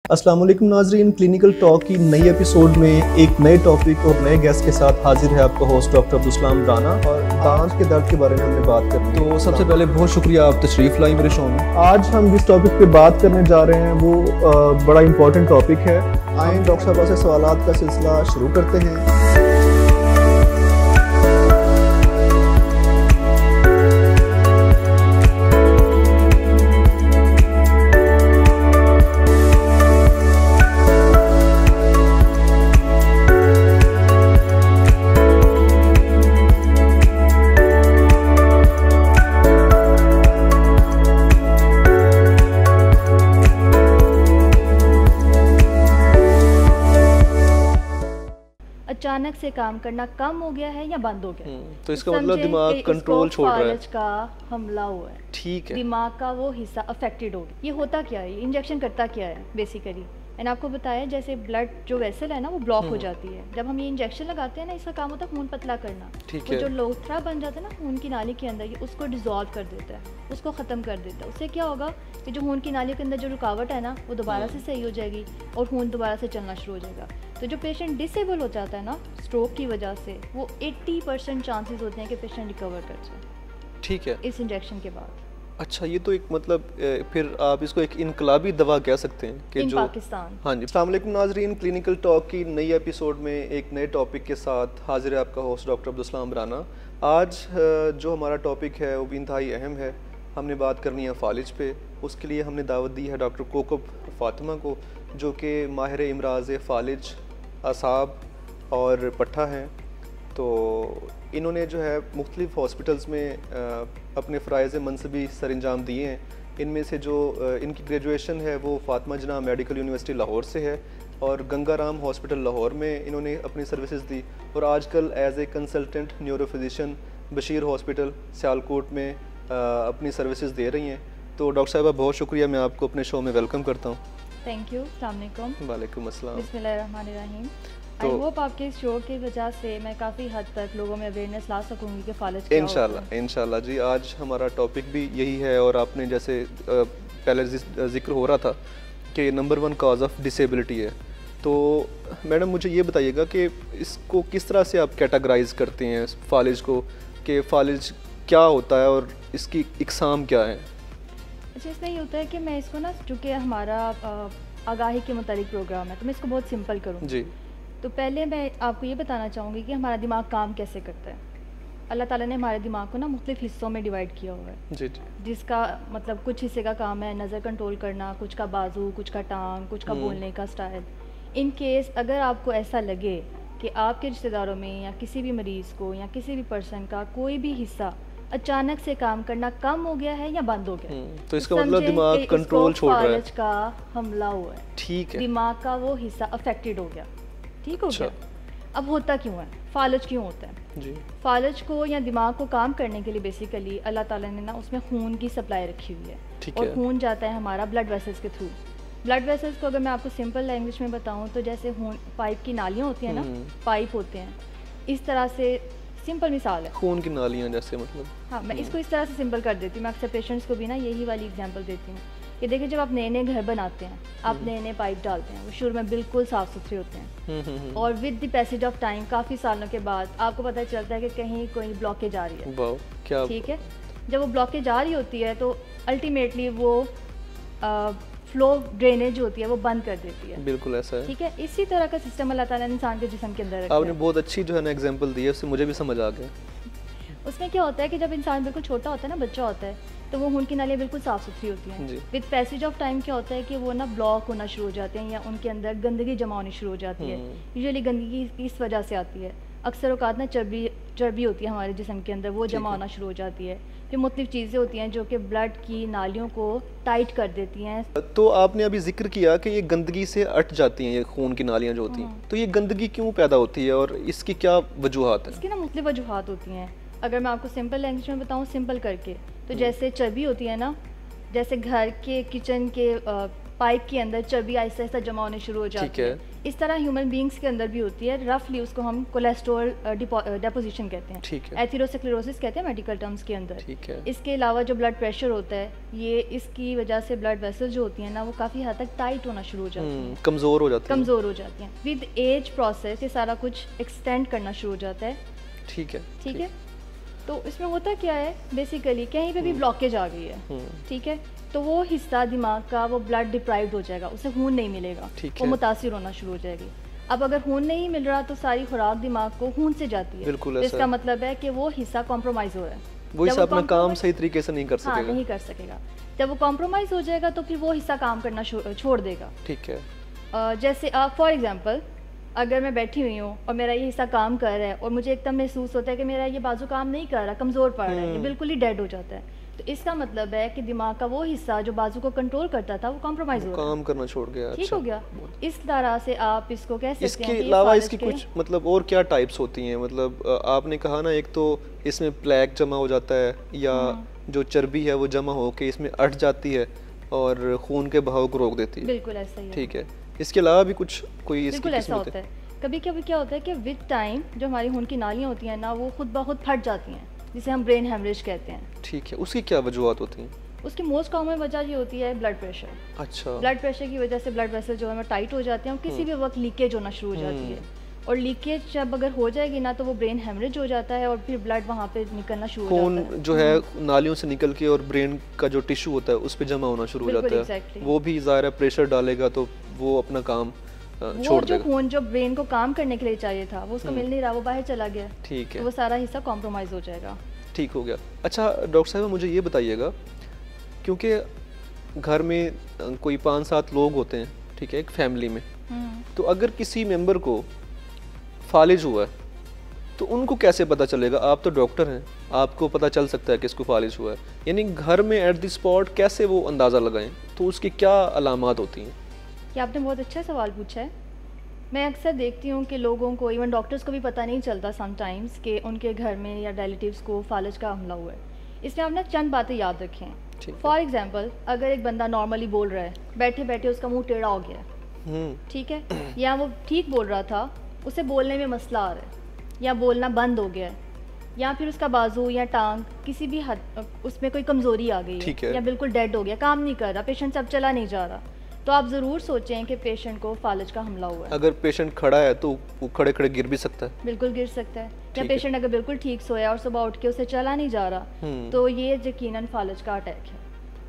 अस्सलाम वालेकुम नाजरीन, क्लिनिकल टॉक की नई एपिसोड में एक नए टॉपिक और नए गेस्ट के साथ हाजिर है आपका होस्ट डॉक्टर अब्दुल राना। और दांत के दर्द के बारे में हमने बात करनी है। तो सबसे पहले बहुत शुक्रिया आप तशरीफ़ लाई मेरे शो में। आज हम जिस टॉपिक पे बात करने जा रहे हैं वो बड़ा इंपॉर्टेंट टॉपिक है। आए डॉक्टर साहब से सवालात का सिलसिला शुरू करते हैं। अचानक से काम करना कम हो गया है या बंद हो गया, तो इसका मतलब दिमाग कंट्रोल छोड़ रहा है, फालिज का हमला हुआ है। ठीक है, दिमाग का वो हिस्सा अफेक्टेड हो गया। ये होता क्या है, इंजेक्शन करता क्या है बेसिकली, मैंने आपको बताया जैसे ब्लड जो वेसल है ना वो ब्लॉक हो जाती है। जब हम ये इंजेक्शन लगाते हैं ना, इसका काम होता है खून पतला करना। ठीक है, जो लोथरा बन जाता है ना खून की नाली के अंदर, ये उसको डिसॉल्व कर देता है, उसको ख़त्म कर देता है। उससे क्या होगा कि जो खून की नाली के अंदर जो रुकावट है ना वो दोबारा से सही हो जाएगी और खून दोबारा से चलना शुरू हो जाएगा। तो जो पेशेंट डिसेबल हो जाता है ना स्ट्रोक की वजह से, वो 80% चांसेस होते हैं कि पेशेंट रिकवर कर जाए। ठीक है, इस इंजेक्शन के बाद। अच्छा, ये तो एक मतलब फिर आप इसको एक इनकलाबी दवा कह सकते हैं कि जो पाकिस्तान। हाँ जी। अस्सलाम वालेकुम नाजरीन, क्लिनिकल टॉक की नई एपिसोड में एक नए टॉपिक के साथ हाजिर है आपका होस्ट डॉक्टर अब्दुल राना। आज जो हमारा टॉपिक है वो भी इंतहाई अहम है। हमने बात करनी है फालिज पे। उसके लिए हमने दावत दी है डॉक्टर कोकब फातिमा को, जो कि माहिर इमराज़ फालिज, असाब और पट्ठा हैं। तो इन्होंने जो है मुख्तलिफ़ हॉस्पिटल्स में अपने फ़राइज़ मनसबी सर अंजाम दिए हैं। इनमें से जो इनकी ग्रेजुएशन है वो फ़ातिमा जना मेडिकल यूनिवर्सिटी लाहौर से है और गंगाराम हॉस्पिटल लाहौर में इन्होंने अपनी सर्विसेज दी। और आजकल as a consultant neuro physician Bashir hospital Sialkot में अपनी सर्विसेज दे रही हैं। तो डॉक्टर साहबा बहुत शुक्रिया, मैं आपको अपने शो में वेलकम करता हूँ। Thank you. अस्सलाम वालेकुम। वालेकुम अस्सलाम। बिस्मिल्लाहिर्रहमानिर्रहीम। आई होप आपके इस शो की वजह से मैं काफ़ी हद तक लोगों में अवेयरनेस ला सकूंगी कि फालिज क्या होता है। इंशाल्लाह जी। आज हमारा टॉपिक भी यही है और आपने जैसे पहले जिक्र हो रहा था कि नंबर 1 कॉज ऑफ डिसेबिलिटी है। तो मैडम मुझे ये बताइएगा कि इसको किस तरह से आप कैटेगराइज करते हैं फालिज को, कि फालिज क्या होता है और इसकी इकसाम क्या है? अच्छा, इसमें ये होता है कि मैं इसको ना, चूँकि हमारा आगाही के मुताबिक प्रोग्राम है तो मैं इसको बहुत सिंपल करूँ जी। तो पहले मैं आपको ये बताना चाहूँगी कि हमारा दिमाग काम कैसे करता है। अल्लाह ताला ने हमारे दिमाग को ना मुख्तलिफ हिस्सों में डिवाइड किया हुआ है जी। जिसका मतलब कुछ हिस्से का काम है नज़र कंट्रोल करना, कुछ का बाजू, कुछ का टांग, कुछ का बोलने का स्टाइल। इन केस अगर आपको ऐसा लगे कि आपके रिश्तेदारों में या किसी भी मरीज़ को या किसी भी पर्सन का कोई भी हिस्सा अचानक से काम करना कम हो गया है या बंद हो गया, तो इसका मतलब दिमाग कंट्रोल छोड़ रहा है, फालिज का हमला हुआ है। ठीक है, दिमाग का वो हिस्सा अफेक्टेड हो गया। ठीक हो गया। अब होता क्यों है, फालिज क्यों होता है जी? फालिज को या दिमाग को काम करने के लिए बेसिकली अल्लाह ताला ने ना उसमें खून की सप्लाई रखी हुई है और खून जाता है हमारा ब्लड वेसल्स के थ्रू। ब्लड वेसल्स को अगर मैं आपको सिंपल लैंग्वेज में बताऊं तो जैसे पाइप की नालियाँ होती हैं ना, पाइप होते हैं, इस तरह से सिंपल मिसाल है खून की नालियाँ जैसे, मतलब हाँ मैं इसको इस तरह से सिंपल कर देती हूँ। मैं अक्सर पेशेंट्स को भी ना यही वाली एग्जांपल देती हूँ कि देखिए जब आप नए नए घर बनाते हैं, आप नए नए पाइप डालते हैं, वो शुरू में बिल्कुल साफ़ सुथरे होते हैं और with the passage of time काफ़ी सालों के बाद आपको पता चलता है कि कहीं कोई ब्लॉकेज आ रही है। क्या ठीक है, जब वो ब्लॉकेज आ रही होती है तो अल्टीमेटली वो फ्लो ड्रेनेज होती है वो बंद कर देती है। बिल्कुल ऐसा है। ठीक है, इसी तरह का सिस्टम अल्लाह ताला ने इंसान के जिस्म के अंदर रखा है। आपने बहुत अच्छी जो है ना एग्जांपल दी है, उससे मुझे भी समझ आ गया। उसमें क्या होता है कि जब इंसान बिल्कुल छोटा होता है ना, बच्चा होता है, तो वो खून की नालियाँ बिल्कुल साफ़ सुथरी होती हैं। विद पैसेज ऑफ टाइम क्या होता है कि वो ना ब्लॉक होना शुरू हो जाते हैं या उनके अंदर गंदगी जमा होनी शुरू हो जाती है। यूजुअली गंदगी इस वजह से आती है, अक्सर औकात ना चर्बी होती है हमारे जिस्म के अंदर, वो जमा होना शुरू हो जाती है। फिर मुख्तलिफ चीज़ें होती हैं जो कि ब्लड की नालियों को टाइट कर देती हैं। तो आपने अभी जिक्र किया कि ये गंदगी से अट जाती हैं, ये खून की नालियाँ जो होती हैं, तो ये गंदगी क्यों पैदा होती है और इसकी क्या वजूहात है? इसकी ना मुख्तलिफ वजूहात होती हैं। अगर मैं आपको सिंपल लैंग्वेज में बताऊँ, सिंपल करके, तो जैसे चर्बी होती है ना, जैसे घर के किचन के पाइप के अंदर चर्बी आहिस्ता आहिस्ता जमा होने शुरू हो जाती है। इस तरह ह्यूमन बींग्स के अंदर भी होती है। रफली उसको हम कोलेस्ट्रॉल डिपोजिशन कहते हैं, एथेरोस्क्लेरोसिस कहते हैं मेडिकल टर्म्स के अंदर। इसके अलावा जो ब्लड प्रेशर होता है, ये इसकी वजह से ब्लड वेसल्स जो होती हैं ना, वो काफ़ी हद तक टाइट होना शुरू हो जाती हैं, कमज़ोर हो जाती हैं। विद एज प्रोसेस ये सारा कुछ एक्सटेंड करना शुरू हो जाता है। ठीक है। तो इसमें होता क्या है, बेसिकली कहीं पे भी ब्लॉकेज आ गई है, ठीक है, तो वो हिस्सा दिमाग का वो ब्लड डिप्राइव्ड हो जाएगा, उसे खून नहीं मिलेगा, वो मुतासिर होना शुरू हो जाएगी। अब अगर खून नहीं मिल रहा तो सारी खुराक दिमाग को खून से जाती है, तो इसका मतलब है कि वो हिस्सा कॉम्प्रोमाइज हो रहा है, वो हिस्सा अपना काम सही तरीके से नहीं कर सकेगा। नहीं कर सकेगा। जब वो कॉम्प्रोमाइज हो जाएगा तो फिर वो हिस्सा काम करना छोड़ देगा। ठीक है। जैसे फॉर एग्जाम्पल, अगर मैं बैठी हुई हूँ और मेरा ये हिस्सा काम कर रहा है और मुझे एकदम महसूस होता है कि मेरा ये बाजू काम नहीं कर रहा, कमज़ोर पड़ रहा है, ये बिल्कुल ही डेड हो जाता है, तो इसका मतलब है कि दिमाग का वो हिस्सा जो बाजू को कंट्रोल करता था वो कॉम्प्रोमाइज हो रहा है, काम करना छोड़ गया। ठीक हो गया। इस तरह से आप इसको कह सकते हैं। इसके अलावा इसकी कुछ मतलब और क्या टाइप्स होती हैं? मतलब आपने कहा ना, एक तो इसमें प्लेक जमा हो जाता है या जो चर्बी है वो जमा होकर इसमें अट जाती है और खून के बहाव को रोक देती है। बिल्कुल ऐसा ही। ठीक है। इसके अलावा भी कुछ कोई बिल्कुल ऐसा होता है। कभी कभी क्या होता है कि विद टाइम जो हमारी खून की नालियाँ होती हैं ना, वो खुद ब खुद फट जाती हैं, जिसे हम ब्रेन हेमरेज कहते हैं। ठीक है। उसकी क्या वजूहत होती हैं? उसकी मोस्ट कॉमन वजह ये होती है ब्लड प्रेशर। अच्छा। ब्लड प्रेशर की वजह से ब्लड वेसल जो है टाइट हो जाते हैं और किसी भी वक्त लीकेज होना शुरू हो जाती है, और लीकेज जब अगर हो जाएगी ना तो वो ब्रेन हेमरेज हो जाता है और फिर ब्लड वहाँ पे निकलना शुरू हो जाता है। खून जो है नालियों से निकल के और ब्रेन का जो टिश्यू होता है उस पर जमा होना शुरू हो जाता है। वो भी ज़ाहिर है प्रेशर डालेगा तो वो अपना काम छोड़ देगा। खून जो ब्रेन को काम करने के लिए चाहिए था वो उसको मिल नहीं रहा, वो बाहर चला गया। ठीक है। तो वो सारा हिस्सा कॉम्प्रोमाइज हो जाएगा। ठीक हो गया। अच्छा डॉक्टर साहब, मुझे ये बताइएगा, क्योंकि घर में कोई 5-7 लोग होते हैं, ठीक है, एक फैमिली में, तो अगर किसी मेंबर को फालिज हुआ है तो उनको कैसे पता चलेगा? आप तो डॉक्टर हैं, आपको पता चल सकता है कि इसको फालिज हुआ है, यानी घर में एट द स्पॉट कैसे वो अंदाज़ा लगाएं, तो उसकी क्या अलामात होती हैं? ये आपने बहुत अच्छा सवाल पूछा है। मैं अक्सर देखती हूँ कि लोगों को, इवन डॉक्टर्स को भी पता नहीं चलता समटाइम्स कि उनके घर में या रिलेटिव्स को फालिज का हमला हुआ है। इसमें आप ना चंद बातें याद रखें। फॉर एग्जांपल, अगर एक बंदा नॉर्मली बोल रहा है, बैठे बैठे उसका मुंह टेढ़ा हो गया, ठीक है, या वो ठीक बोल रहा था, उसे बोलने में मसला आ रहा है या बोलना बंद हो गया है, या फिर उसका बाजू या टांग किसी भी हद उसमें कोई कमज़ोरी आ गई है या बिल्कुल डेड हो गया, काम नहीं कर रहा, पेशेंट से अब चला नहीं जा रहा, तो आप ज़रूर सोचें कि पेशेंट को फालिज का हमला हुआ है। अगर पेशेंट खड़ा है तो वो खड़े खड़े गिर भी सकता है। बिल्कुल गिर सकता है। या पेशेंट अगर बिल्कुल ठीक सोया और सुबह उठ के उसे चला नहीं जा रहा, तो ये यकीनन फालिज का अटैक है,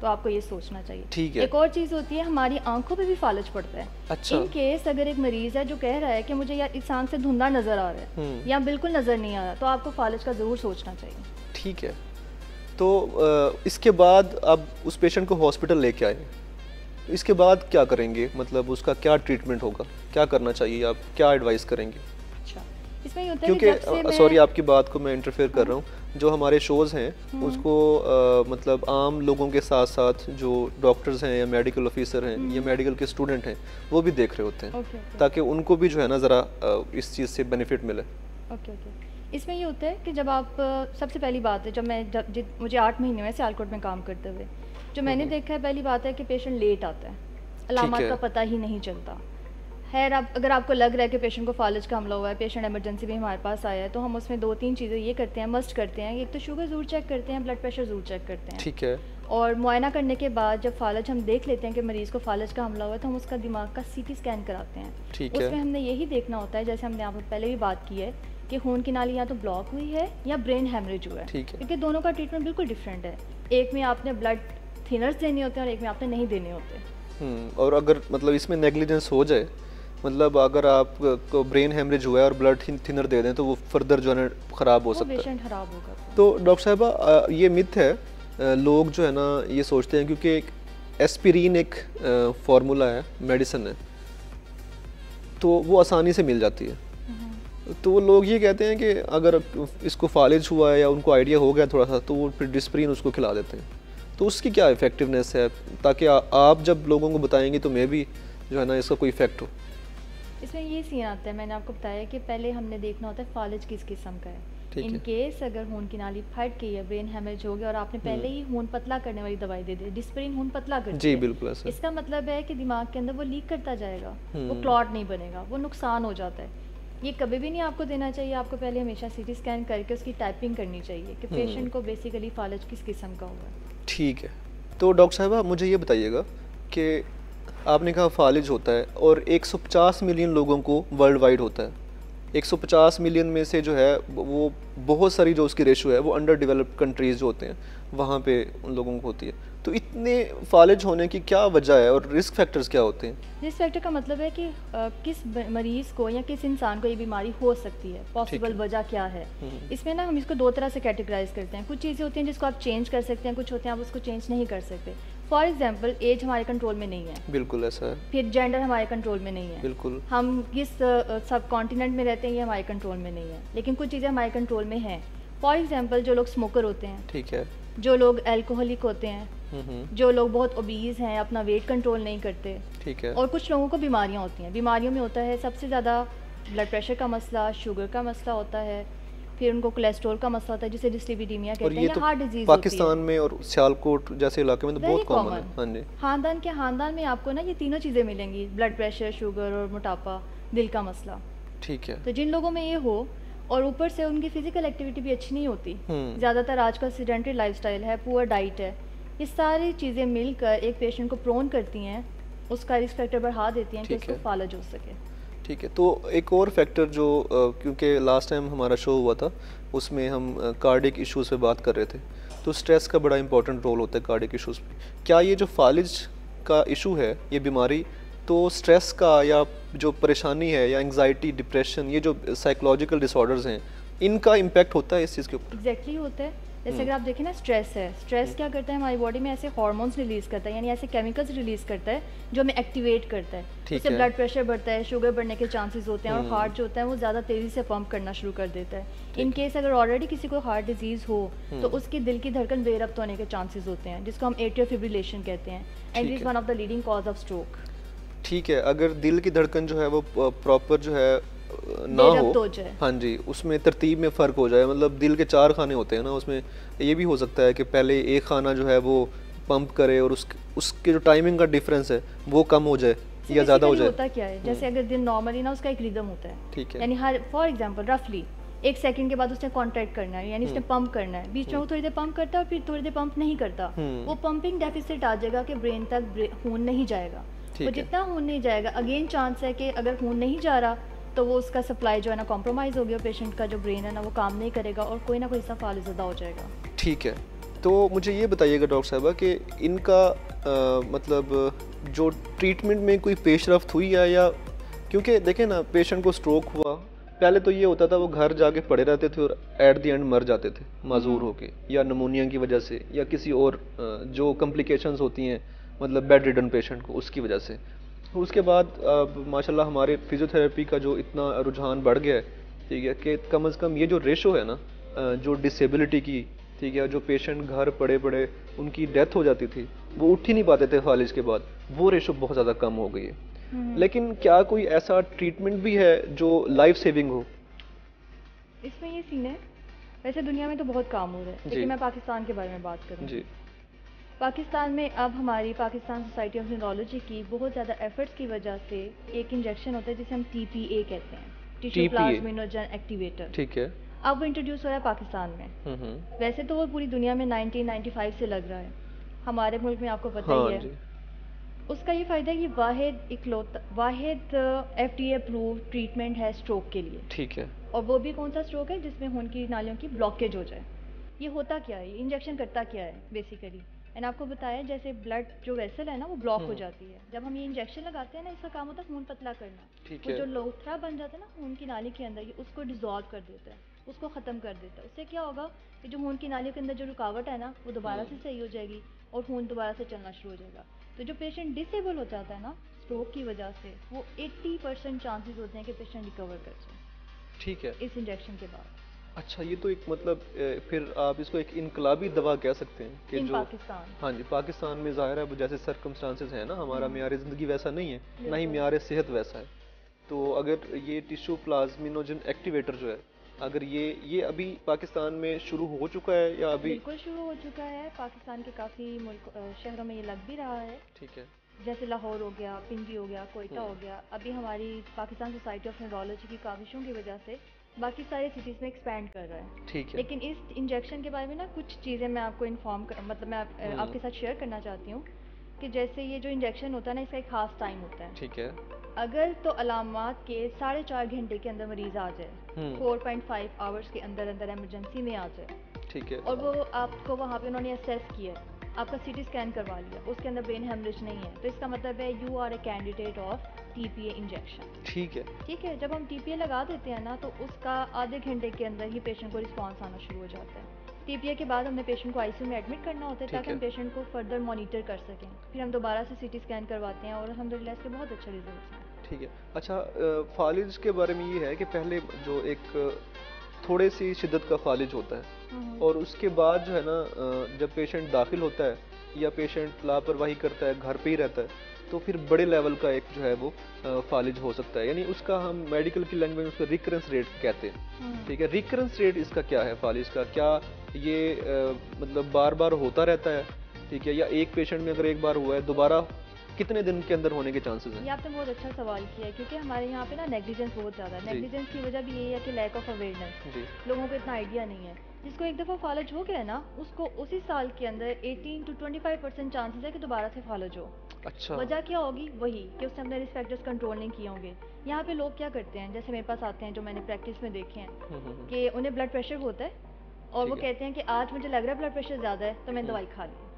तो आपको ये सोचना चाहिए। ठीक है। एक और चीज़ होती है, हमारी आंखों पे भी फालिज पड़ता है। अच्छा। इन केस अगर एक मरीज़ है जो कह रहा है कि मुझे यार इस आंख से धुंधला नज़र आ रहा है या बिल्कुल नज़र नहीं आ रहा, तो आपको फालिज का ज़रूर सोचना चाहिए। ठीक है। तो इसके बाद अब उस पेशेंट को हॉस्पिटल लेके आए, इसके बाद क्या करेंगे? मतलब उसका क्या ट्रीटमेंट होगा, क्या करना चाहिए, आप क्या एडवाइस करेंगे? अच्छा, इसमें ये होता है क्योंकि सॉरी आपकी बात को मैं इंटरफेयर कर रहा हूँ, जो हमारे शोज़ हैं उसको मतलब आम लोगों के साथ साथ जो डॉक्टर्स हैं या मेडिकल ऑफिसर हैं या मेडिकल के स्टूडेंट हैं वो भी देख रहे होते हैं, ताकि उनको भी जो है ना ज़रा इस चीज़ से बेनिफिट मिले। Okay okay. इसमें ये होता है कि जब आप सबसे पहली बात है, जब मुझे 8 महीने में सियालकोट में काम करते हुए जो मैंने देखा है, पहली बात है कि पेशेंट लेट आता है, अलामत का पता ही नहीं चलता। खैर, आप अगर आपको लग रहा है कि पेशेंट को फालिज का हमला हुआ है, पेशेंट इमरजेंसी में हमारे पास आया है, तो हम उसमें 2-3 चीज़ें ये करते हैं, मस्ट करते हैं। एक तो शुगर ज़रूर चेक करते हैं, ब्लड प्रेशर ज़रूर चेक करते हैं। ठीक है। और मुआयना करने के बाद जब फालिज हम देख लेते हैं कि मरीज़ को फालिज का हमला हुआ है, तो हम उसका दिमाग का CT स्कैन कराते हैं। ठीक है। उसमें हमने यही देखना होता है, जैसे हमने आपको पहले भी बात की है, कि खून की नाली या तो ब्लॉक हुई है या ब्रेन हेमरेज हुआ है। ठीक है। क्योंकि दोनों का ट्रीटमेंट बिल्कुल डिफरेंट है। एक में आपने ब्लड थिनर्स देने होते हैं और एक में आपने नहीं देने होते। और अगर मतलब इसमें नेग्लिजेंस हो जाए, मतलब अगर आप को ब्रेन हेमरेज हुआ है और ब्लड थिनर दे दें, तो वो फर्दर जो है ख़राब हो सकता है, पेशेंट ख़राब होगा। तो डॉक्टर साहबा, ये मिथ है, लोग जो है ना ये सोचते हैं क्योंकि एक एस्पिरिन एक फार्मूला है, मेडिसिन है, तो वो आसानी से मिल जाती है, तो वो लोग ये कहते हैं कि अगर इसको फालिज हुआ है या उनको आइडिया हो गया थोड़ा सा, तो वो फिर डिस्प्रिन उसको खिला देते हैं। तो उसकी क्या इफ़ेक्टिवनेस है, ताकि आप जब लोगों को बताएंगे तो मैं भी जो है ना इसका कोई इफेक्ट हो? इसमें ये सीन आता है, मैंने आपको बताया कि पहले हमने देखना होता है फालिज किस किस्म का है। इन केस अगर खून की नाली फट गई है, ब्रेन हेमरेज हो गया और आपने पहले ही खून पतला करने वाली दवाई दे दी, डिस्प्रिन खून पतला करती जी है, बिल्कुल ऐसा। इसका मतलब है कि दिमाग के अंदर वो लीक करता जाएगा, वो क्लॉट नहीं बनेगा, वो नुकसान हो जाता है। ये कभी भी नहीं आपको देना चाहिए। आपको पहले हमेशा सीटी स्कैन करके उसकी टाइपिंग करनी चाहिए कि पेशेंट को बेसिकली फालज किस किस्म का हुआ है। ठीक है, तो डॉक्टर साहबा मुझे ये बताइएगा कि आपने कहा फालिज होता है और 150 मिलियन लोगों को वर्ल्ड वाइड होता है। 150 मिलियन में से जो है वो बहुत सारी जो उसकी रेशो है वो अंडर डेवलप्ड कंट्रीज़ जो होते हैं वहाँ पे उन लोगों को होती है। तो इतने फालिज होने की क्या वजह है और रिस्क फैक्टर्स क्या होते हैं? रिस्क फैक्टर का मतलब है कि किस मरीज़ को या किस इंसान को ये बीमारी हो सकती है, पॉसिबल वजह क्या है। इसमें ना हम इसको दो तरह से कैटेगराइज करते हैं। कुछ चीज़ें होती हैं जिसको आप चेंज कर सकते हैं, कुछ होते हैं आप उसको चेंज नहीं कर सकते। फॉर एग्जाम्पल एज हमारे कंट्रोल में नहीं है, बिल्कुल ऐसा है। फिर जेंडर हमारे कंट्रोल में नहीं है, बिल्कुल। हम किस सब कॉन्टिनेंट में रहते हैं ये हमारे कंट्रोल में नहीं है, लेकिन कुछ चीज़ें हमारे कंट्रोल में हैं। फॉर एग्जाम्पल जो लोग स्मोकर होते हैं, ठीक है, जो लोग एल्कोहलिक होते हैं, जो लोग बहुत ओबीज हैं, अपना वेट कंट्रोल नहीं करते, ठीक है, और कुछ लोगों को बीमारियां होती हैं। बीमारियों में होता है सबसे ज़्यादा ब्लड प्रेशर का मसला, शुगर का मसला होता है, फिर उनको कोलेस्ट्रॉल का मसला होता है जिसे डिस्लिपिडीमिया कहते हैं, या तो हार्ट डिजीज पाकिस्तान में और सियालकोट जैसे इलाके में तो बहुत कॉमन है। हाँ जी। खानदान में आपको ना ये तीनों चीज़ें मिलेंगी, ब्लड प्रेशर, शुगर और मोटापा, दिल का मसला। ठीक है। तो जिन लोगों में ये हो और ऊपर से उनकी फिजिकल एक्टिविटी भी अच्छी नहीं होती, ज़्यादातर आजकल सेडेंटरी लाइफस्टाइल है, पुअर डाइट है, ये सारी चीज़ें मिलकर एक पेशेंट को प्रोन करती हैं, उसका रिस्क फैक्टर बढ़ा देती हैं कि उसको फालज हो सके। ठीक है, तो एक और फैक्टर जो क्योंकि लास्ट टाइम हमारा शो हुआ था उसमें हम कार्डिक इश्यूज़ पे बात कर रहे थे, तो स्ट्रेस का बड़ा इंपॉर्टेंट रोल होता है कार्डिक इश्यूज़ पे। क्या ये जो फालिज का इशू है, ये बीमारी, तो स्ट्रेस का या जो परेशानी है या एंग्जाइटी, डिप्रेशन, ये जो साइकोलॉजिकल डिसऑर्डर्स हैं, इनका इम्पैक्ट होता है इस चीज़ के ऊपर? एग्जैक्टली होता है। जैसे अगर आप देखें ना, स्ट्रेस है, स्ट्रेस क्या करता है हमारी बॉडी में, ऐसे हार्मोन्स रिलीज करता है, यानी ऐसे केमिकल्स रिलीज करता है जो हमें एक्टिवेट करता है, उससे ब्लड प्रेशर बढ़ता है, शुगर बढ़ने के चांसेस होते हैं, और हार्ट जो होता है वो ज़्यादा तेज़ी से पंप करना शुरू कर देता है। इन केस अगर ऑलरेडी किसी को हार्ट डिजीज़ हो तो उसकी दिल की धड़कन बेरब्त होने के चांसेस होते हैं, जिसको हम एट्रियल फिब्रिलेशन कहते हैं, and it is one of the leading cause of stroke. ठीक है, अगर दिल की धड़कन जो है वो प्रॉपर जो है ना हो, हाँ जी, उसमें तरतीब में फ़र्क हो जाए, मतलब दिल के 4 खाने होते हैं ना, उसमें ये भी हो सकता है कि पहले एक खाना जो है वो पंप करे और उसके जो टाइमिंग का डिफरेंस है वो कम हो जाए या ज़्यादा हो जाए। होता क्या है, जैसे अगर दिन नॉर्मली ना उसका एक रिदम होता है, ठीक है, यानी हर फॉर एग्जांपल रफली 1 सेकंड के बाद उसने कॉन्ट्रैक्ट करना है, यानी उसने पंप करना है, बीच में वो थोड़ी देर पंप करता है और फिर थोड़ी देर पंप नहीं करता, वो पंपिंग डेफिसिट आ जाएगा कि ब्रेन तक खून नहीं जाएगा। वो जितना खून नहीं जाएगा, अगेन चांस है कि अगर खून नहीं जा रहा तो वो उसका सप्लाई जो है ना कॉम्प्रोमाइज़ हो गया, पेशेंट का जो ब्रेन है ना वो काम नहीं करेगा और कोई ना कोई हिस्सा फालिज ज़्यादा हो जाएगा। ठीक है, तो मुझे ये बताइएगा डॉक्टर साहबा कि इनका मतलब जो ट्रीटमेंट में कोई पेशरफ्त हुई है, या क्योंकि देखें ना, पेशेंट को स्ट्रोक हुआ, पहले तो ये होता था वो घर जाके पड़े रहते थे और एट द एंड मर जाते थे माजूर होके, या नमोनिया की वजह से, या किसी और जो कॉम्प्लिकेशंस होती हैं, मतलब बेड रिडन पेशेंट को, उसकी वजह से। उसके बाद माशाल्लाह हमारे फिजियोथेरेपी का जो इतना रुझान बढ़ गया है, ठीक है, कि कम से कम ये जो रेशो है ना जो डिसेबिलिटी की, ठीक है, जो पेशेंट घर पड़े पड़े उनकी डेथ हो जाती थी, वो उठ ही नहीं पाते थे फालिज के बाद, वो रेशो बहुत ज़्यादा कम हो गई है। लेकिन क्या कोई ऐसा ट्रीटमेंट भी है जो लाइफ सेविंग हो? इसमें ये सीन है, वैसे दुनिया में तो बहुत काम हो रहा है, लेकिन मैं पाकिस्तान के बारे में बात करूँ जी। पाकिस्तान में अब हमारी पाकिस्तान सोसाइटी ऑफ न्यूरोलॉजी की बहुत ज़्यादा एफर्ट्स की वजह से एक इंजेक्शन होता है जिसे हम TPA कहते हैं, टिश्यू प्लाज्मिनोजन एक्टिवेटर, ठीक है, अब वो इंट्रोड्यूस हो रहा है पाकिस्तान में। वैसे तो वो पूरी दुनिया में 1995 से लग रहा है, हमारे मुल्क में आपको पता ही है। उसका ये फ़ायदा है कि वाहिद FDA अप्रूव ट्रीटमेंट है स्ट्रोक के लिए, ठीक है, और वो भी कौन सा स्ट्रोक है जिसमें खून की नालियों की ब्लॉकेज हो जाए। ये होता क्या है, इंजेक्शन करता क्या है बेसिकली, मैंने आपको बताया जैसे ब्लड जो वेसल है ना वो ब्लॉक हो जाती है, जब हम ये इंजेक्शन लगाते हैं ना, इसका काम होता है खून पतला करना, वो जो लोथरा बन जाता है ना खून की नाली के अंदर, ये उसको डिसॉल्व कर देता है, उसको ख़त्म कर देता है। उससे क्या होगा कि जो खून की नालियों के अंदर जो रुकावट है ना वो दोबारा से सही हो जाएगी और खून दोबारा से चलना शुरू हो जाएगा। तो जो पेशेंट डिसेबल हो जाता है ना स्ट्रोक की वजह से, वो 80% चांसेस होते हैं कि पेशेंट रिकवर कर जाए, ठीक है, इस इंजेक्शन के बाद। अच्छा, ये तो एक मतलब फिर आप इसको एक इनकलाबी दवा कह सकते हैं कि जो पाकिस्तान, हाँ जी, पाकिस्तान में ज़ाहिर है जैसे सर्कमस्टांसेस है ना, हमारा मियार ज़िंदगी वैसा नहीं है, ना ही मियार सेहत वैसा है, तो अगर ये टिश्यू प्लाज्मिनोजन एक्टिवेटर जो है अगर ये अभी पाकिस्तान में शुरू हो चुका है या अभी? बिल्कुल शुरू हो चुका है, पाकिस्तान के काफ़ी मुल्क शहरों में ये लग भी रहा है। ठीक है। जैसे लाहौर हो गया, पिंडी हो गया, कोयटा हो गया। अभी हमारी पाकिस्तान सोसाइटी ऑफ न्यूरोलॉजी की काविशों की वजह से बाकी सारी सिटीज़ में एक्सपैंड कर रहा है। ठीक है। लेकिन इस इंजेक्शन के बारे में ना कुछ चीज़ें मैं आपको मतलब मैं आपके साथ शेयर करना चाहती हूँ कि जैसे ये जो इंजेक्शन होता है ना, इसका एक खास टाइम होता है। ठीक है। अगर तो अलामात के 4.5 घंटे के अंदर मरीज़ आ जाए, 4.5 आवर्स के अंदर अंदर एमरजेंसी में आ जाए, ठीक है, और वो आपको वहाँ पे उन्होंने असेस किया, आपका सीटी स्कैन करवा लिया, उसके अंदर ब्रेन हेमरेज नहीं है, तो इसका मतलब है you are a candidate of TPA injection. ठीक है। ठीक है, जब हम टीपीए लगा देते हैं ना, तो उसका आधे घंटे के अंदर ही पेशेंट को रिस्पॉन्स आना शुरू हो जाता है। टीपीए के बाद हमने पेशेंट को आईसीयू में एडमिट करना होता है ताकि हम पेशेंट को फर्दर मॉनिटर कर सकें। फिर हम दोबारा से सीटी स्कैन करवाते हैं और अल्हम्दुलिल्लाह इसके बहुत अच्छे रिजल्ट्स हैं। ठीक है। अच्छा, फालिज के बारे में ये है कि पहले जो एक थोड़े सी शिद्दत का फालिज होता है और उसके बाद जो है ना, जब पेशेंट दाखिल होता है या पेशेंट लापरवाही करता है, घर पे ही रहता है, तो फिर बड़े लेवल का एक जो है वो फालिज हो सकता है, यानी उसका हम मेडिकल की लैंग्वेज में उसका रिकरेंस रेट कहते हैं। ठीक है, रिकरेंस रेट इसका क्या है फालिज का? क्या ये मतलब बार बार होता रहता है? ठीक है, या एक पेशेंट में अगर एक बार हुआ है, दोबारा कितने दिन के अंदर होने के चांसेस हैं? ये आपने बहुत अच्छा सवाल किया है, क्योंकि हमारे यहाँ पे ना नेग्लिजेंस बहुत ज़्यादा है। नेग्लिजेंस की वजह भी यही है कि लैक ऑफ अवेयरनेस, लोगों को इतना आइडिया नहीं है। जिसको एक दफ़ा फालज हो गया है ना, उसको उसी साल के अंदर 18 to 25% चांसेस है कि दोबारा से फालज हो। अच्छा। वजह क्या होगी? वही कि उसने अपने रिस्क फैक्टर्स कंट्रोल नहीं किए होंगे। यहाँ पे लोग क्या करते हैं, जैसे मेरे पास आते हैं जो मैंने प्रैक्टिस में देखे हैं कि उन्हें ब्लड प्रेशर होता है और वो कहते हैं कि आज मुझे लग रहा है ब्लड प्रेशर ज़्यादा है तो मैंने दवाई खा ली।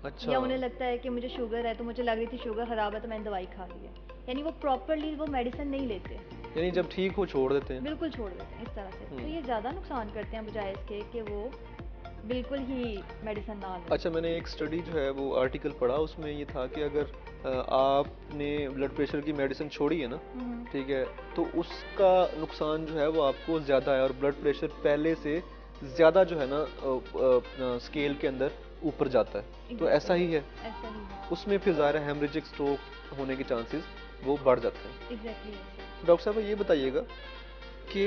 अच्छा। या उन्हें लगता है कि मुझे शुगर है तो मुझे लग रही थी शुगर खराब है तो मैंने दवाई खा ली है। यानी वो प्रॉपरली वो मेडिसिन नहीं लेते, यानी जब ठीक हो छोड़ देते हैं। बिल्कुल छोड़ देते हैं इस तरह से। तो ये ज़्यादा नुकसान करते हैं बजाय इसके कि वो बिल्कुल ही मेडिसिन ना लें। अच्छा, मैंने एक स्टडी जो है वो आर्टिकल पढ़ा, उसमें ये था कि अगर आपने ब्लड प्रेशर की मेडिसिन छोड़ी है ना, ठीक है, तो उसका नुकसान जो है वो आपको ज़्यादा है और ब्लड प्रेशर पहले से ज़्यादा जो है ना स्केल के अंदर ऊपर जाता है। तो ऐसा ही है, ऐसा ही है। उसमें फिर ज़ाहिर है हेमरेजिक स्ट्रोक होने के चांसेस वो बढ़ जाते हैं। एग्जैक्टली। डॉक्टर साहब ये बताइएगा कि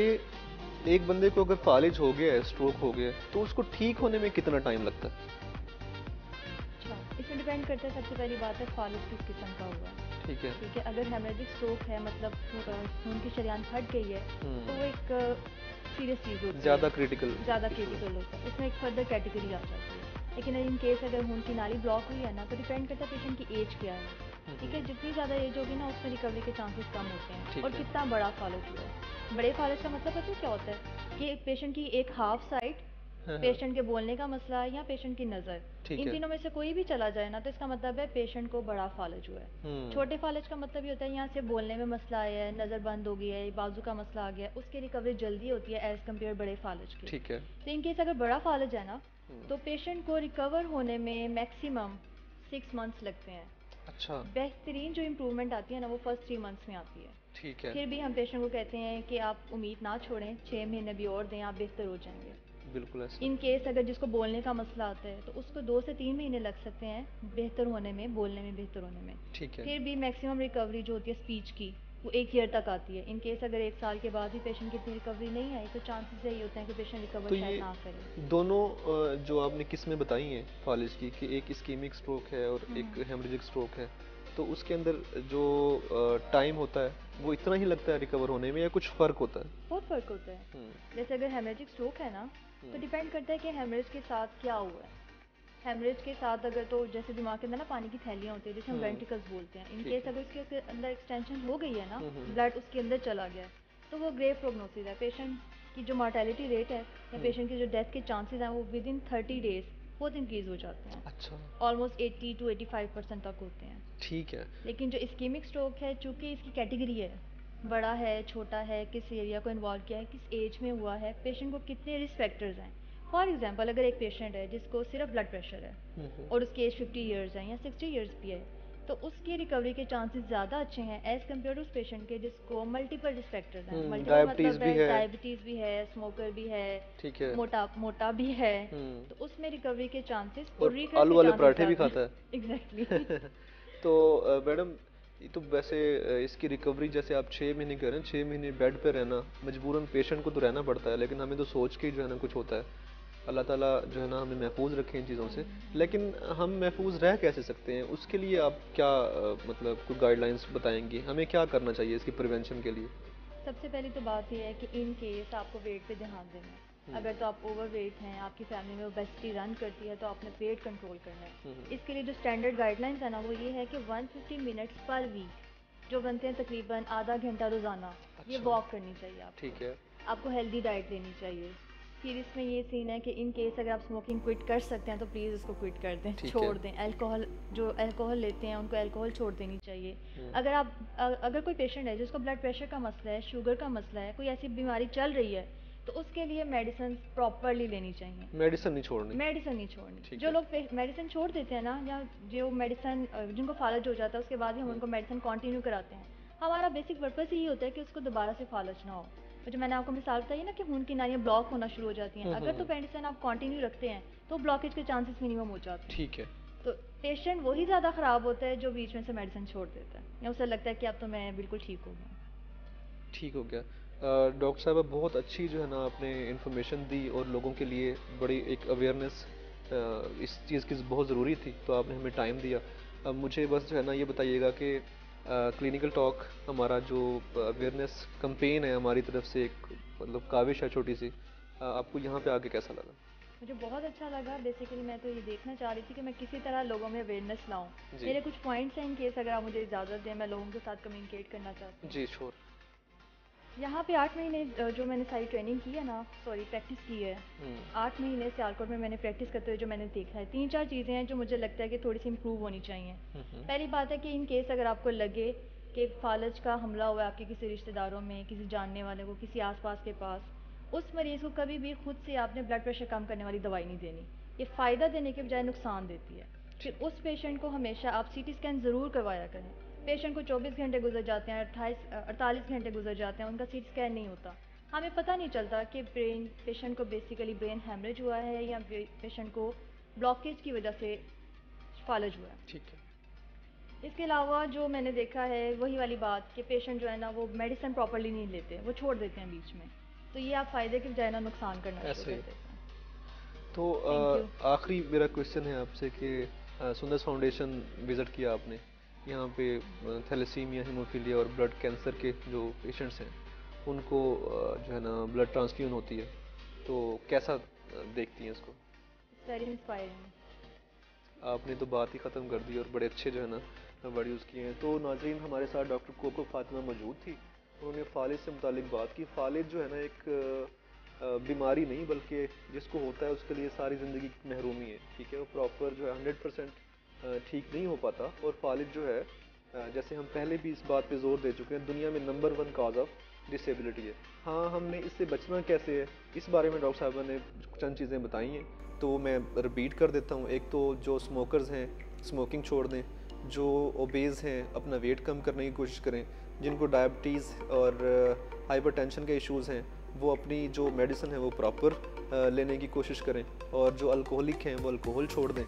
एक बंदे को अगर फालिज हो गया है, स्ट्रोक हो गया है, तो उसको ठीक होने में कितना टाइम लगता है? अच्छा, इसमें डिपेंड करता है, सबसे पहली बात है फालिज किस किस्म का हुआ है। ठीक है। ठीक है, अगर हेमरेजिक स्ट्रोक है, मतलब खून की शरीयान फट गई है, तो वो एक सीरियस चीज़ होती है, ज़्यादा क्रिटिकल होता है, उसमें एक फर्दर कैटेगरी आ जाती है। लेकिन इन केस अगर खून की नाली ब्लॉक हुई है ना, तो डिपेंड करता है पेशेंट की एज क्या है। ठीक है, जितनी ज़्यादा एज होगी ना, उसमें रिकवरी के चांसेस कम होते हैं। और कितना बड़ा फालिज हुआ है। बड़े फालिज का मतलब पता है क्या होता है कि पेशेंट की एक हाफ साइड, पेशेंट के बोलने का मसला है या पेशेंट की नज़र, इन तीनों में से कोई भी चला जाए ना, तो इसका मतलब है पेशेंट को बड़ा फालिज हुआ है। छोटे फालिज का मतलब ये होता है यहाँ से बोलने में मसला आया है, नज़र बंद हो गई है, बाजू का मसला आ गया, उसकी रिकवरी जल्दी होती है एज़ कम्पेयर बड़े फालिज की। ठीक है। तो इन केस अगर बड़ा फालिज है ना, तो पेशेंट को रिकवर होने में मैक्सिमम 6 मंथ्स लगते हैं। अच्छा। बेहतरीन जो इम्प्रूवमेंट आती है ना, वो फर्स्ट 3 मंथ्स में आती है। ठीक है। फिर भी हम पेशेंट को कहते हैं कि आप उम्मीद ना छोड़ें, 6 महीने भी और दें, आप बेहतर हो जाएंगे। बिल्कुल ऐसा। इन केस अगर जिसको बोलने का मसला आता है, तो उसको 2 से 3 महीने लग सकते हैं बेहतर होने में, बोलने में बेहतर होने में। ठीक है। फिर भी मैक्सिमम रिकवरी जो होती है स्पीच की, वो 1 ईयर तक आती है। इन केस अगर 1 साल के बाद भी पेशेंट की इतनी रिकवरी नहीं आई, तो चांसेस यही होते हैं कि पेशेंट रिकवर शायद ना करे। दोनों जो आपने किस्में बताई हैं फालिज की, कि एक इस्कीमिक स्ट्रोक है और एक हेमरेजिक स्ट्रोक है, तो उसके अंदर जो टाइम होता है वो इतना ही लगता है रिकवर होने में या कुछ फ़र्क होता है? बहुत फ़र्क होता है। जैसे अगर हेमरेजिक स्ट्रोक है ना, तो डिपेंड करता है कि हेमरेज के साथ क्या हुआ है। हेमरेज के साथ अगर तो जैसे दिमाग के अंदर ना पानी की थैलियाँ होती है, जिसे हम वेंट्रिकल्स बोलते हैं, इन केस अगर उसके अंदर एक्सटेंशन हो गई है ना, ब्लड उसके अंदर चला गया, तो वो ग्रेव प्रोग्नोसिस है। पेशेंट की जो मॉर्टेलिटी रेट है या पेशेंट की जो डेथ के चांसेस हैं, वो विद इन 30 डेज बहुत इंक्रीज हो जाते हैं। अच्छा। ऑलमोस्ट 80 to 85% तक होते हैं। ठीक है। लेकिन जो इस्कीमिक स्ट्रोक है, चूँकि इसकी कैटेगरी है, बड़ा है, छोटा है, किस एरिया को इन्वॉल्व किया है, किस एज में हुआ है, पेशेंट को कितने रिस्क फैक्टर्स हैं। फॉर एग्जांपल, अगर एक पेशेंट है जिसको सिर्फ ब्लड प्रेशर है और उसकी एज 50 इयर्स है या 60 इयर्स भी है, तो उसकी रिकवरी के चांसेस ज़्यादा अच्छे हैं एज़ कम्पेयर टू उस पेशेंट के जिसको मल्टीपल रिस्क फैक्टर्स हैं। मल्टीपल मतलब है डायबिटीज़ भी है, स्मोकर भी है, ठीक है, मोटा भी है, तो उसमें रिकवरी के चांसेस और आलू वाले पराठे भी खाता है। एग्जैक्टली। तो मैडम, ये तो वैसे इसकी रिकवरी जैसे आप 6 महीने कह रहे हैं, 6 महीने बेड पे रहना मजबूरन पेशेंट को तो रहना पड़ता है, लेकिन हमें तो सोच के जो है ना कुछ होता है। अल्लाह ताला जो है ना हमें महफूज रखें इन चीज़ों से। लेकिन हम महफूज रह कैसे सकते हैं, उसके लिए आप क्या मतलब कुछ गाइडलाइंस बताएंगी, हमें क्या करना चाहिए इसकी प्रिवेंशन के लिए? सबसे पहली तो बात यह है कि इन केस आपको वेट पे ध्यान देना है। अगर तो आप ओवर वेट हैं, आपकी फैमिली में ओबेसिटी रन करती है, तो आपने वेट कंट्रोल करना है। इसके लिए जो स्टैंडर्ड गाइडलाइंस है ना वो ये है कि 150 मिनट्स पर वीक जो बनते हैं तकरीबन आधा घंटा रोज़ाना, ये वॉक करनी चाहिए आपको। ठीक है। आपको हेल्दी डाइट लेनी चाहिए। फिर इसमें ये सीन है कि इन केस अगर आप स्मोकिंग क्विट कर सकते हैं तो प्लीज़ उसको क्विट कर दें, छोड़ दें। अल्कोहल, जो अल्कोहल लेते हैं उनको अल्कोहल छोड़ देनी चाहिए। अगर कोई पेशेंट है जिसको ब्लड प्रेशर का मसला है, शुगर का मसला है, कोई ऐसी बीमारी चल रही है, तो उसके लिए मेडिसिन प्रॉपरली लेनी चाहिए। मेडिसिन नहीं छोड़नी, मेडिसिन नहीं छोड़नी। जो लोग मेडिसिन छोड़ देते हैं ना, या जो मेडिसिन जिनको फालज हो जाता है उसके बाद ही हम उनको मेडिसिन कंटिन्यू कराते हैं। हमारा बेसिक पर्पस यही होता है कि उसको दोबारा से फालज ना हो। जो मैंने आपको मिसाल बताई ना कि खून की नालियाँ ब्लॉक होना शुरू हो जाती हैं, अगर तो मेडिसिन आप कंटिन्यू रखते हैं तो ब्लॉकेज के चांसेस मिनिमम हो जाते हैं। ठीक है। तो पेशेंट वही ज़्यादा ख़राब होता है जो बीच में से मेडिसिन छोड़ देता है, या उसे लगता है कि अब तो मैं बिल्कुल ठीक हो गया। ठीक हो गया। डॉक्टर साहब बहुत अच्छी जो है ना आपने इन्फॉर्मेशन दी, और लोगों के लिए बड़ी एक अवेयरनेस इस चीज़ की बहुत ज़रूरी थी, तो आपने हमें टाइम दिया। अब मुझे बस जो है ना ये बताइएगा कि क्लिनिकल टॉक हमारा जो अवेयरनेस कैंपेन है हमारी तरफ से, एक मतलब काविश है छोटी सी, आपको यहाँ पे आके कैसा लगा? मुझे बहुत अच्छा लगा। बेसिकली मैं तो ये देखना चाह रही थी कि मैं किसी तरह लोगों में अवेयरनेस लाऊं। मेरे कुछ पॉइंट्स हैं, इन केस अगर आप मुझे इजाज़त दें मैं लोगों के साथ कम्युनिकेट करना चाहती हूँ। जी श्योर। यहाँ पे 8 महीने जो मैंने सारी ट्रेनिंग की है ना, प्रैक्टिस की है, 8 महीने सियालकोट में मैंने प्रैक्टिस करते हुए जो मैंने देखा है, 3-4 चीज़ें हैं जो मुझे लगता है कि थोड़ी सी इम्प्रूव होनी चाहिए। पहली बात है कि इन केस अगर आपको लगे कि फालज का हमला हुआ है आपके किसी रिश्तेदारों में, किसी जानने वाले को, किसी आसपास के पास, उस मरीज़ को कभी भी खुद से आपने ब्लड प्रेशर कम करने वाली दवाई नहीं देनी। ये फ़ायदा देने के बजाय नुकसान देती है। फिर उस पेशेंट को हमेशा आप CT स्कैन ज़रूर करवाया करें। पेशेंट को 24 घंटे गुजर जाते हैं, 48 घंटे गुजर जाते हैं, उनका CT स्कैन नहीं होता। हमें पता नहीं चलता कि पेशेंट को बेसिकली ब्रेन हैमरेज हुआ है या पेशेंट को ब्लॉकेज की वजह से फालज हुआ है। ठीक है। इसके अलावा जो मैंने देखा है वही वाली बात कि पेशेंट जो है ना वो मेडिसिन प्रॉपर्ली नहीं लेते, वो छोड़ देते हैं बीच में। तो ये आप फ़ायदे के बजाय ना नुकसान करना शुरू कर देते हैं। तो आखिरी मेरा क्वेश्चन है आपसे कि सुंदर फाउंडेशन विज़िट किया आपने, यहाँ पे थैलेसीमिया, हीमोफीलिया और ब्लड कैंसर के जो पेशेंट्स हैं उनको जो है ना ब्लड ट्रांसफ्यूजन होती है, तो कैसा देखती हैं इसको? Very inspiring. आपने तो बात ही ख़त्म कर दी और बड़े अच्छे जो है ना वर्ड यूज़ किए हैं। तो नाज़रीन, हमारे साथ डॉक्टर कोको फातिमा मौजूद थी, उन्होंने फालिज से मुतालिक बात की। फालिज जो है ना एक बीमारी नहीं बल्कि जिसको होता है उसके लिए सारी ज़िंदगी की महरूमी है। ठीक है, वो प्रॉपर जो है 100% ठीक नहीं हो पाता। और फालिज जो है जैसे हम पहले भी इस बात पे जोर दे चुके हैं, दुनिया में नंबर 1 काज ऑफ डिसेबिलिटी है। हाँ, हमने इससे बचना कैसे है इस बारे में डॉक्टर साहब ने चंद चीज़ें बताई हैं, तो मैं रिपीट कर देता हूँ। एक तो जो स्मोकर्स हैं स्मोकिंग छोड़ दें, जो ओबेज़ हैं अपना वेट कम करने की कोशिश करें, जिनको डायबिटीज़ और हाइपरटेंशन के इश्यूज़ हैं वो अपनी जो मेडिसिन है वो प्रॉपर लेने की कोशिश करें, और जो अल्कोहलिक हैं वो अल्कोहल छोड़ दें।